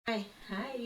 Hi,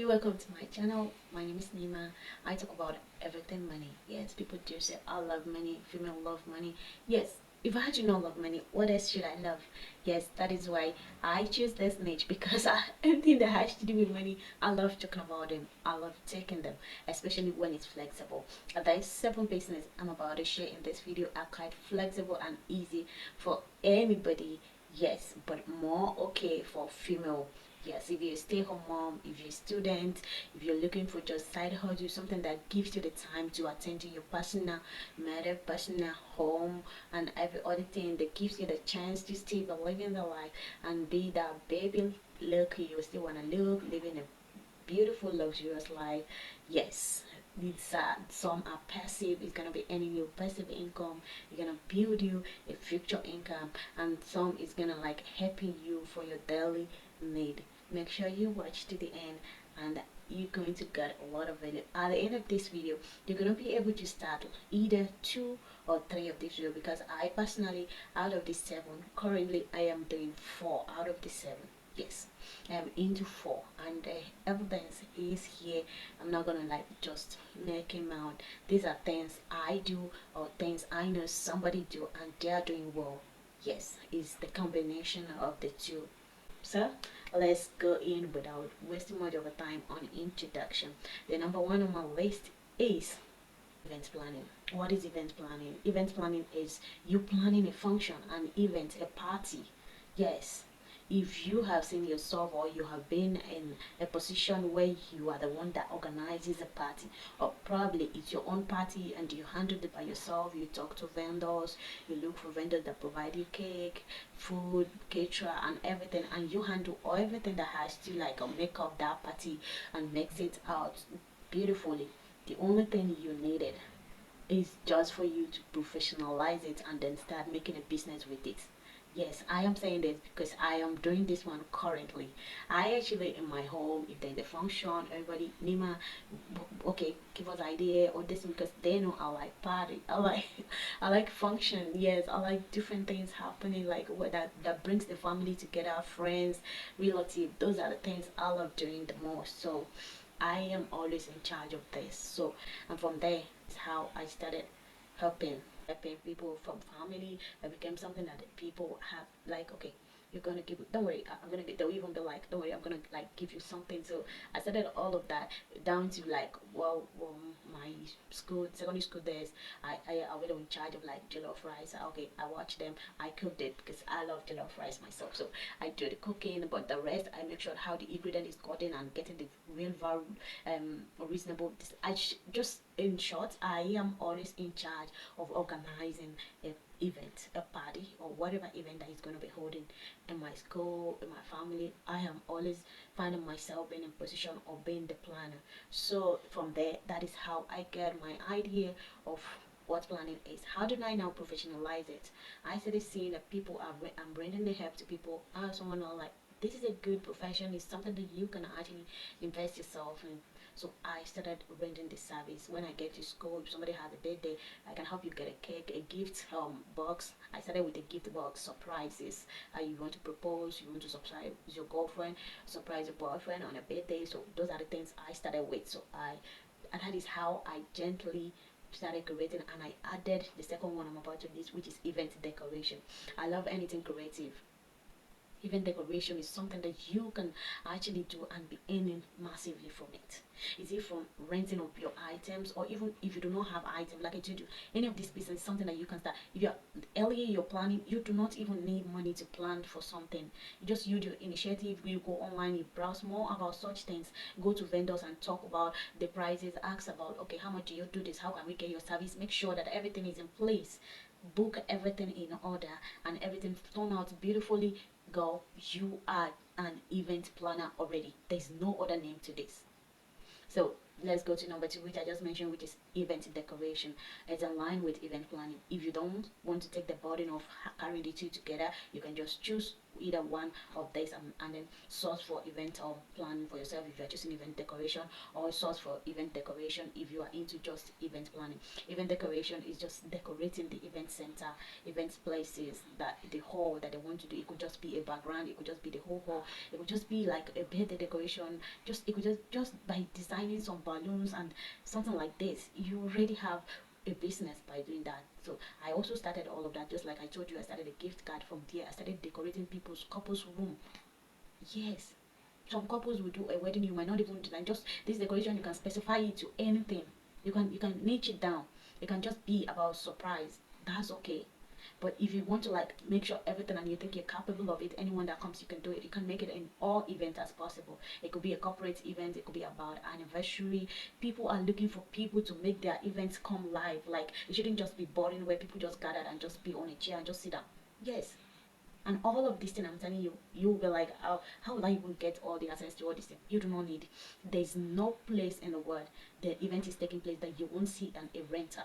welcome to my channel. My name is Nima. I talk about everything money. Yes, people do say I love money, female love money. Yes, if I do not love money, what else should I love? Yes, that is why I choose this niche because anything that has to do with money, I love talking about them. I love taking them, especially when it's flexible. There is 7 business I'm about to share in this video are quite flexible and easy for anybody. Yes, but more okay for female. Yes, if you're a stay-home mom, if you're a student, if you're looking for just side hustle, something that gives you the time to attend to your personal matter, personal home, and every other thing that gives you the chance to still be living the life and be that baby look you still wanna look, living a beautiful luxurious life. Yes, these some are passive. It's gonna be earning you passive income. It's gonna build you a future income, and some is gonna like helping you for your daily need. Make sure you watch to the end, and you're going to get a lot of value. At the end of this video, you're gonna be able to start either 2 or 3 of this video, because I personally, out of the 7, currently I am doing 4 out of the 7. Yes, I'm into 4, and the evidence is here. I'm not gonna like just make him out. These are things I do or things I know somebody do and they are doing well. Yes, it's the combination of the two. So let's go in without wasting much of a time on introduction. The number one on my list is event planning. What is event planning? Event planning is you planning a function, an event, a party. Yes, if you have seen yourself or you have been in a position where you are the one that organizes a party, or probably it's your own party and you handle it by yourself, you talk to vendors, you look for vendors that provide you cake, food, caterer, and everything, and you handle everything that has to like make up that party and makes it out beautifully. The only thing you needed is just for you to professionalize it and then start making a business with it. Yes, I am saying this because I am doing this one currently. I actually in my home, if there's a function, everybody, Nima, okay, give us idea or this, because they know I like party. I like I like function. Yes, I like different things happening, like what that brings the family together, friends, relative. Those are the things I love doing the most. So I am always in charge of this. So, and from there is how I started helping people from family. It became something that the people have like, okay, you're gonna give, don't worry, I'm gonna get, they'll even be like, don't worry, I'm gonna like give you something. So I started all of that down to like, well, my school, secondary school days, I was in charge of like jollof rice. Okay, I watched them, I cooked it because I love jollof rice myself. So I do the cooking, but the rest I make sure how the ingredient is gotten and getting the real value, reasonable. Just in short, I am always in charge of organizing a event, a party, or whatever event that is going to be holding in my school, in my family. I am always finding myself being in position of being the planner. So from there, that is how I get my idea of what planning is. How did I now professionalize it? I started seeing that people are, I'm bringing the help to people. Someone are like, this is a good profession. It's something that you can actually invest yourself in. So I started rendering the service. When I get to school, if somebody has a birthday, I can help you get a cake, a gift box. I started with a gift box, surprises. You want to propose, you want to surprise your girlfriend, surprise your boyfriend on a birthday. So those are the things I started with. And that is how I gently started creating, and I added the second one I'm about to list, which is event decoration. I love anything creative. Even decoration is something that you can actually do and be earning massively from it. Is it from renting of your items, or even if you do not have items, like I told you, any of this business is something that you can start. If you're earlier you're planning, you do not even need money to plan for something. You just use your initiative, you go online, you browse more about such things, go to vendors and talk about the prices, ask about, okay, how much do you do this, how can we get your service, make sure that everything is in place, book everything in order, and everything turn out beautifully. Girl, you are an event planner already. There's no other name to this. So let's go to number two, which I just mentioned, which is event decoration. It's in line with event planning. If you don't want to take the burden of carrying the two together, you can just choose either one of these, and then source for event or planning for yourself if you are choosing event decoration, or source for event decoration if you are into just event planning. Event decoration is just decorating the event center, event places, that the hall that they want to do. It could just be a background, it could just be the whole hall, it could just be like a birthday decoration. Just it could just by designing some balloons and something like this, you already have a business by doing that. So I also started all of that, just like I told you. I started a gift card from there. I started decorating people's couples room. Yes, some couples will do a wedding, you might not even design just this decoration. You can specify it to anything. You can niche it down. It can just be about surprise. That's okay. But if you want to like make sure everything and you think you're capable of it, anyone that comes, you can do it. You can make it in all events as possible. It could be a corporate event, it could be about anniversary. People are looking for people to make their events come live. Like it shouldn't just be boring where people just gather and just be on a chair and just sit down. Yes. And all of this thing, I'm telling you, you'll be like, how will I even get all the access to all this thing? You do not need. There's no place in the world the event is taking place that you won't see a renter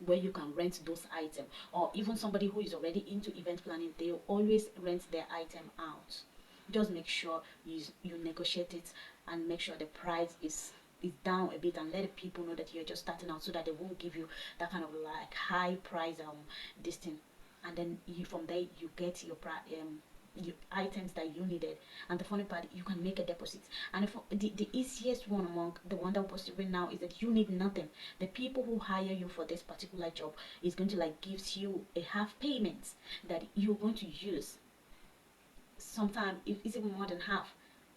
where you can rent those items, or even somebody who is already into event planning, they always rent their item out. Just make sure you negotiate it and make sure the price is down a bit, and let the people know that you're just starting out, so that they won't give you that kind of like high price this thing. And then from there you get your items that you needed. And the funny part, you can make a deposit. And the easiest one among the one that was doing now is that you need nothing. The people who hire you for this particular job is going to like gives you a half payment that you're going to use. Sometimes it's even more than half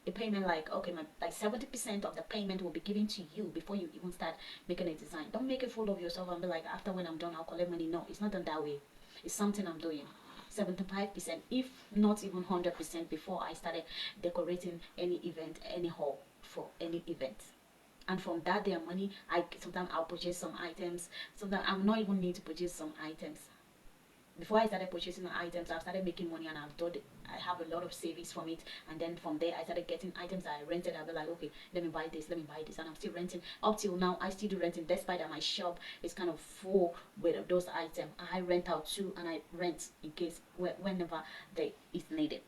a payment. Like okay, like 70% of the payment will be given to you before you even start making a design. Don't make a fool of yourself and be like, after when I'm done I'll collect money. No, it's not done that way. It's something I'm doing. 75%, if not even 100%, before I started decorating any event, any hall for any event. And from that their money, sometimes I'll purchase some items. Sometimes I'm not even need to purchase some items. Before I started purchasing the items, I started making money, and I've done it. I have a lot of savings from it. And then from there I started getting items that I rented. I'll be like, okay, let me buy this, let me buy this. And I'm still renting. Up till now I still do renting, despite that my shop is kind of full with those items. I rent out too, and I rent in case whenever they is needed.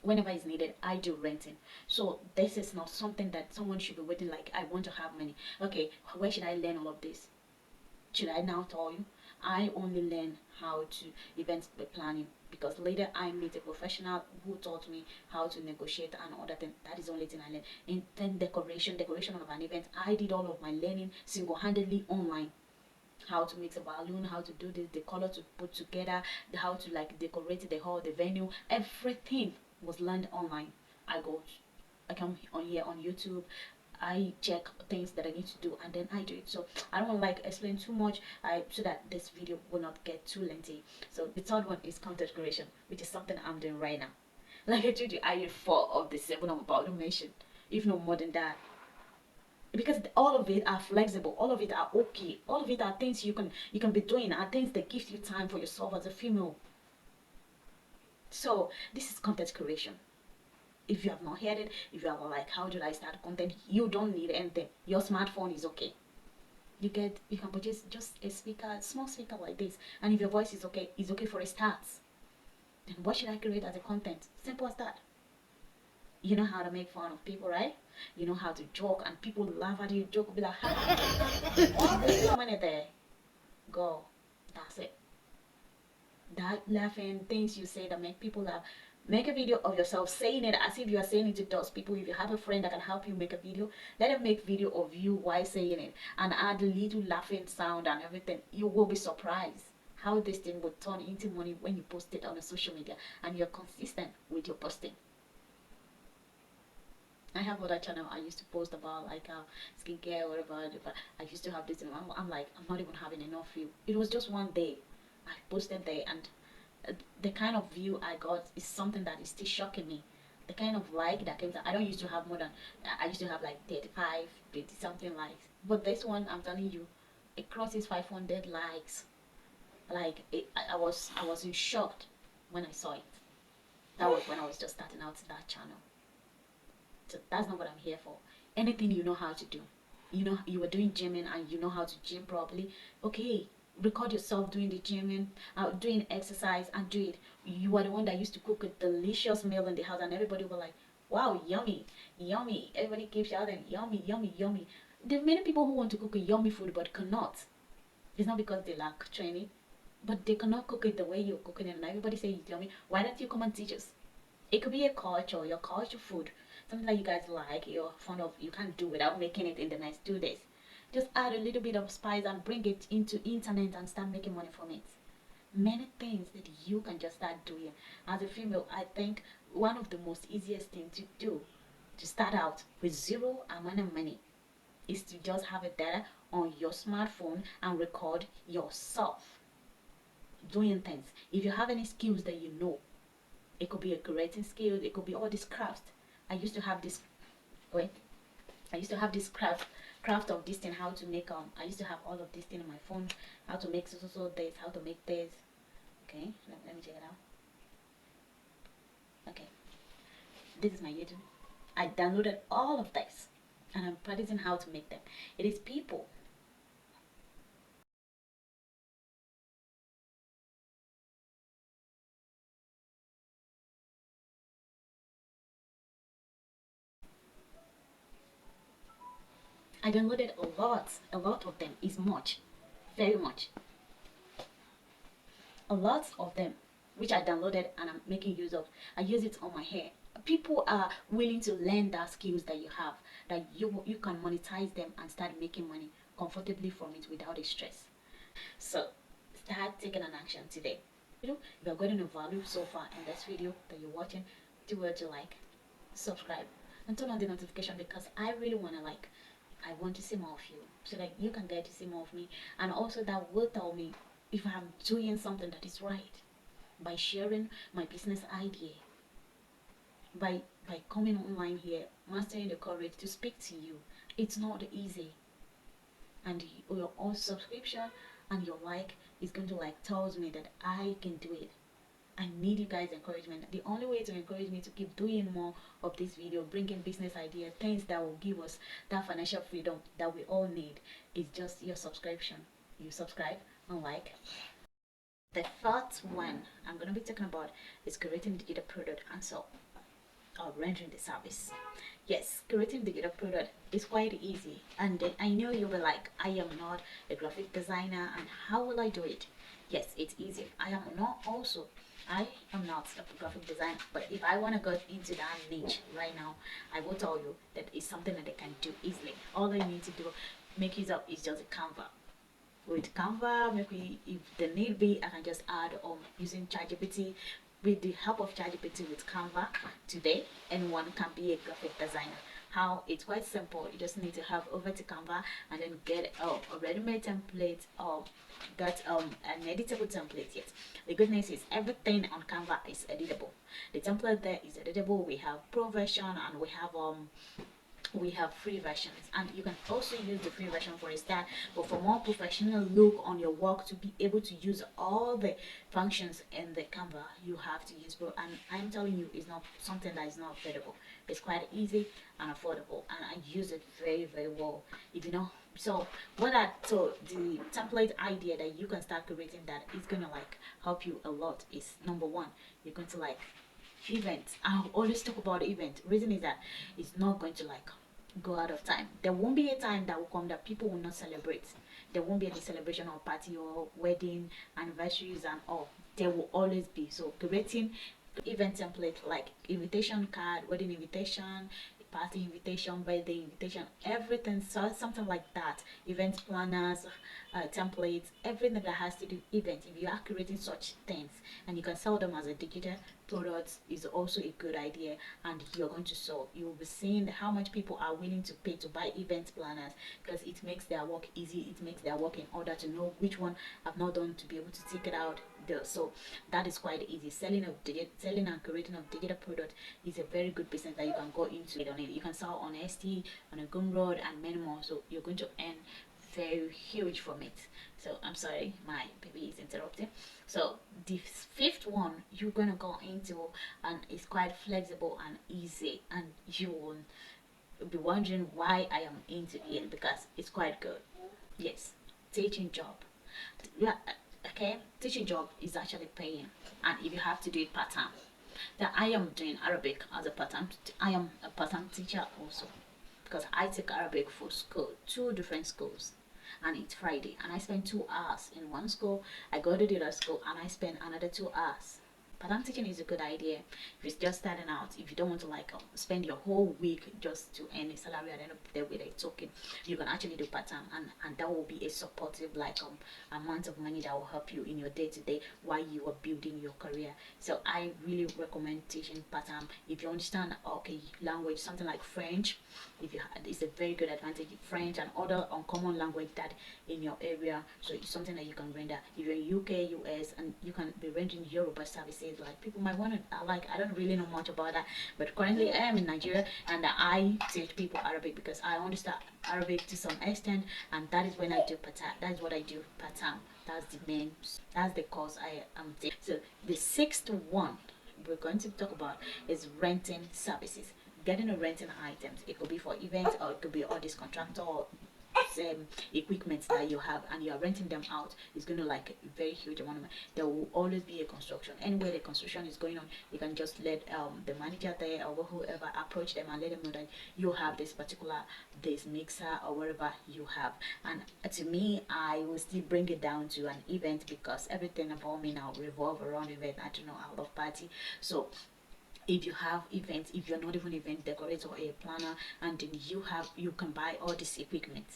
Whenever it's needed, I do renting. So this is not something that someone should be waiting like, I want to have money. Okay, where should I learn all of this? Should I now tell you? I only learn how to event planning because later I met a professional who taught me how to negotiate and other things. That is the only thing I learned. And then decoration of an event, I did all of my learning single-handedly online. How to mix a balloon, how to do this, the color to put together, how to like decorate the hall, the venue, everything was learned online. I come on here on YouTube. I check things that I need to do, and then I do it. So I don't want to like explain too much, so that this video will not get too lengthy. So the third one is content creation, which is something I'm doing right now. Like I told you, I did 4 of the 7 I'm about to mention, if not more than that. Because all of it are flexible, all of it are okay, all of it are things you can be doing, are things that gives you time for yourself as a female. So this is content creation. If you have not heard it, if you are like, how do I start content, you don't need anything. Your smartphone is okay. You can purchase just a speaker, small speaker like this, and if your voice is okay, it's okay for a start. Then what should I create as a content? Simple as that. You know how to make fun of people, right? You know how to joke, and people laugh at you. Joke, be like, there's no money there. Go. That's it. That laughing, things you say that make people laugh. Make a video of yourself saying it as if you are saying it to those people. If you have a friend that can help you make a video, let them make video of you while saying it, and add a little laughing sound and everything. You will be surprised how this thing will turn into money when you post it on the social media and you're consistent with your posting. I have other channel I used to post about like skincare or whatever. I used to have this, and I'm like, I'm not even having enough view. It was just one day I posted there, and the kind of view I got is something that is still shocking me. The kind of like that came. I don't used to have more than, I used to have like 35, 50 something likes. But this one, I'm telling you, it crosses 500 likes. Like I was in shocked when I saw it. That was when I was just starting out that channel. So that's not what I'm here for. Anything you know how to do, you know you were doing gymming and you know how to gym properly, okay, record yourself doing the gymming, doing exercise, and do it. You are the one that used to cook a delicious meal in the house and everybody were like, wow, yummy, yummy. Everybody keeps shouting yummy, yummy, yummy. There are many people who want to cook a yummy food but cannot. It's not because they lack training, but they cannot cook it the way you're cooking it and everybody say it's yummy. Why don't you come and teach us? It could be a culture, your culture food, something that you guys like, you're fond of, you can't do without making it in the next 2 days. Just add a little bit of spice and bring it into internet and start making money from it. Many things that you can just start doing. As a female, I think one of the most easiest things to do to start out with zero amount of money is to just have a data on your smartphone and record yourself doing things. If you have any skills that you know, it could be a creating skill, it could be all this craft. I used to have this wait, I used to have this craft of this thing, how to make I used to have all of this thing on my phone, how to make so this, how to make this. Okay, let me check it out. Okay, this is my YouTube. I downloaded all of this and I'm practicing how to make them. It is people. I downloaded a lot of them is much, very much. A lot of them which I downloaded and I'm making use of. I use it on my hair. People are willing to learn that skills that you have, that you can monetize them and start making money comfortably from it without a stress. So start taking an action today. If you're getting a value so far in this video that you're watching, do what you like, subscribe, and turn on the notification because I really want to I want to see more of you so that you can get to see more of me, and also that will tell me if I'm doing something that is right by sharing my business idea, by coming online here, mastering the courage to speak to you. It's not easy, and your own subscription and your like is going to tells me that I can do it. I need you guys encouragement. The only way to encourage me to keep doing more of this video, bringing business ideas, things that will give us that financial freedom that we all need, is just your subscription. You subscribe and like. The fourth one I'm going to be talking about is creating digital product and so rendering the service. Yes, creating digital product is quite easy, and then I know you'll be like, I am not a graphic designer and how will I do it? Yes, it's easy. I am not a graphic designer, but if I want to go into that niche right now, I will tell you that it's something that I can do easily. All I need to do, make use of, is just a Canva. With Canva, maybe if the need be, I can just add using ChatGPT. With the help of ChatGPT with Canva, today anyone can be a graphic designer. How? It's quite simple. You just need to have over to Canva and then get a ready-made template or get an editable template. Yes, the good news is everything on Canva is editable. The template there is editable. We have pro version and we have free versions, and you can also use the free version for a start, but for more professional look on your work, to be able to use all the functions in the Canva, you have to use pro. And I'm telling you, it's not something that is not affordable. It's quite easy and affordable, and I use it very, very well. If you know, so the template idea that you can start creating that is gonna help you a lot is, number one, you're going to events. I always talk about event. Reason is that it's not going to go out of time. There won't be a time that will come that people will not celebrate. There won't be any celebration or party or wedding, anniversaries and all. There will always be. So creating event template like invitation card, wedding invitation, party invitation, birthday invitation, everything, so something like that, event planners, templates, everything that has to do event. If you are creating such things and you can sell them as a digital product, is also a good idea, and you're going to sell. You will be seeing how much people are willing to pay to buy event planners, because it makes their work easy, it makes their work in order to know which one I've not done, to be able to take it out there. So that is quite easy. Selling and creating of digital product is a very good business that you can go into. You can sell on ST, on a Gumroad, and many more. So you're going to earn very huge from it. So I'm sorry, my baby is interrupting. So the fifth one you're gonna go into, and it's quite flexible and easy, and you will be wondering why I am into it, because it's quite good. Yes, teaching job. Yeah, okay, teaching job is actually paying, and if you have to do it part time, that I am doing Arabic as a part-time. I am a part-time teacher also, because I take Arabic for school, two different schools, and it's Friday, and I spend 2 hours in one school. I go to the other school, and I spend another 2 hours. Part-time teaching is a good idea if it's just starting out. If you don't want to like spend your whole week just to earn a salary at the end of the day with a token, you can actually do part-time, and that will be a supportive like amount of money that will help you in your day-to-day while you are building your career. So I really recommend teaching part-time if you understand okay language, something like French. If you it's a very good advantage. French and other uncommon language that in your area, so it's something that you can render. If you're in UK, US, and you can be rendering Yoruba services, like people might want to like, I don't really know much about that, but currently I am in Nigeria, and I teach people Arabic because I understand Arabic to some extent, and that is when I do part-time. That is what I do part-time. That's the main, that's the course I am taking. So the sixth one we're going to talk about is renting services. Getting a renting items. It could be for events, or it could be all this contractor equipment that you have, and you are renting them out. It's going to like a very huge amount of money. There will always be a construction. Anywhere the construction is going on, you can just let the manager there or whoever approach them and let them know that you have this particular this mixer or whatever you have. And to me, I will still bring it down to an event, because everything about me now revolve around event. I don't know, I love party. So if you have events, if you're not even event decorator or a planner, and then you can buy all this equipment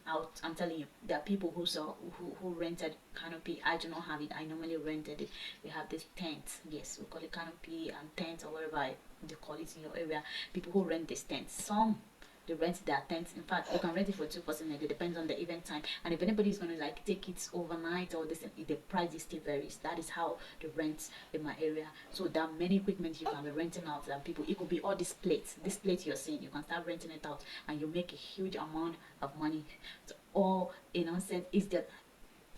out. I'm telling you, there are people who rented canopy. I do not have it. I normally rented it. We have this tent. Yes, we call it canopy and tent, or whatever they call it in your area. People who rent this tent. Some they rent their tents. In fact, you can rent it for 2 person. It depends on the event time. And if anybody is gonna like take it overnight or this, the price is still varies. That is how the rent in my area. So there are many equipment you can be renting out, and people. It could be all these plates. This plate you're seeing, you can start renting it out, and you make a huge amount of money. So all in nonsense is that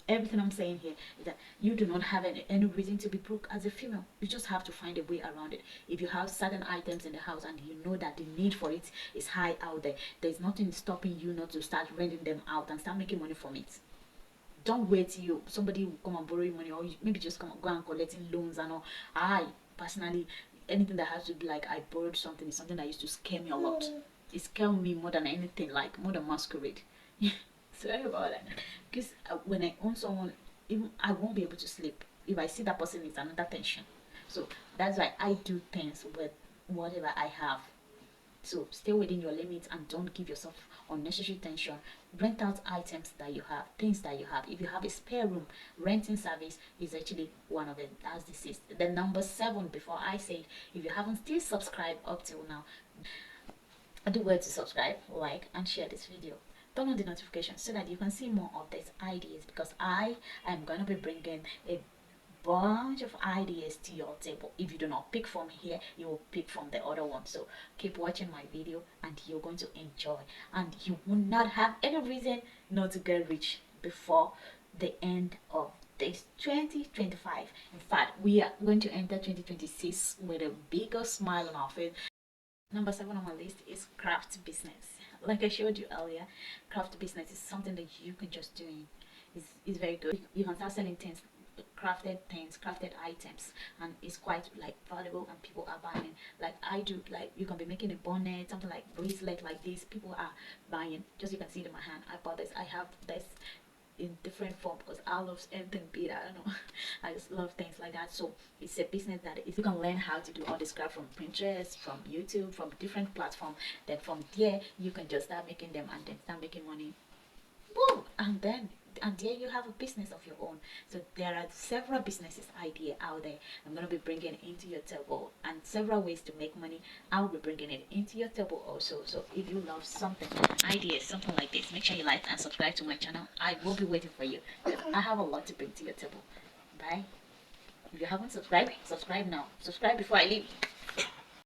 everything I'm saying here is that you do not have any reason to be broke as a female. You just have to find a way around it. If you have certain items in the house and you know that the need for it is high out there, there's nothing stopping you not to start renting them out and start making money from it. Don't wait till somebody will come and borrow you money, or maybe just come go and collecting loans and all. I personally, anything that has to be like I borrowed something is something that used to scare me a lot. It scared me more than anything, like more than masquerade. Sorry about that. Because when I own someone, even I won't be able to sleep if I see that person is another tension. So that's why I do things with whatever I have. So stay within your limits and don't give yourself unnecessary tension. Rent out items that you have, things that you have. If you have a spare room, renting service is actually one of it. That's the sixth. The number 7, before I say it, if you haven't still subscribed up till now, do well to subscribe, like, and share this video. Turn on the notification so that you can see more of these ideas, because I am going to be bringing a bunch of ideas to your table. If you do not pick from here, you will pick from the other one. So keep watching my video and you're going to enjoy, and you will not have any reason not to get rich before the end of this 2025. In fact, we are going to enter 2026 with a bigger smile on our face. Number 7 on my list is craft business. Like I showed you earlier, craft business is something that you can just do. It's very good. You can start selling things, crafted items, and it's quite like valuable, and people are buying. Like I do, like you can be making a bonnet, something like bracelet like this. People are buying. Just you can see it in my hand. I bought this. I have this in different form because I love everything big. I don't know. I just love things like that. So it's a business that if you can learn how to do all this craft from Pinterest, from YouTube, from different platforms, then from there you can just start making them and then start making money. Boom! And there you have a business of your own. So there are several businesses idea out there. I'm going to be bringing it into your table, and several ways to make money. I'll be bringing it into your table also. So if you love something, ideas, something like this, make sure you like and subscribe to my channel. I will be waiting for you. I have a lot to bring to your table. Bye. If you haven't subscribed, subscribe now. Subscribe before I leave.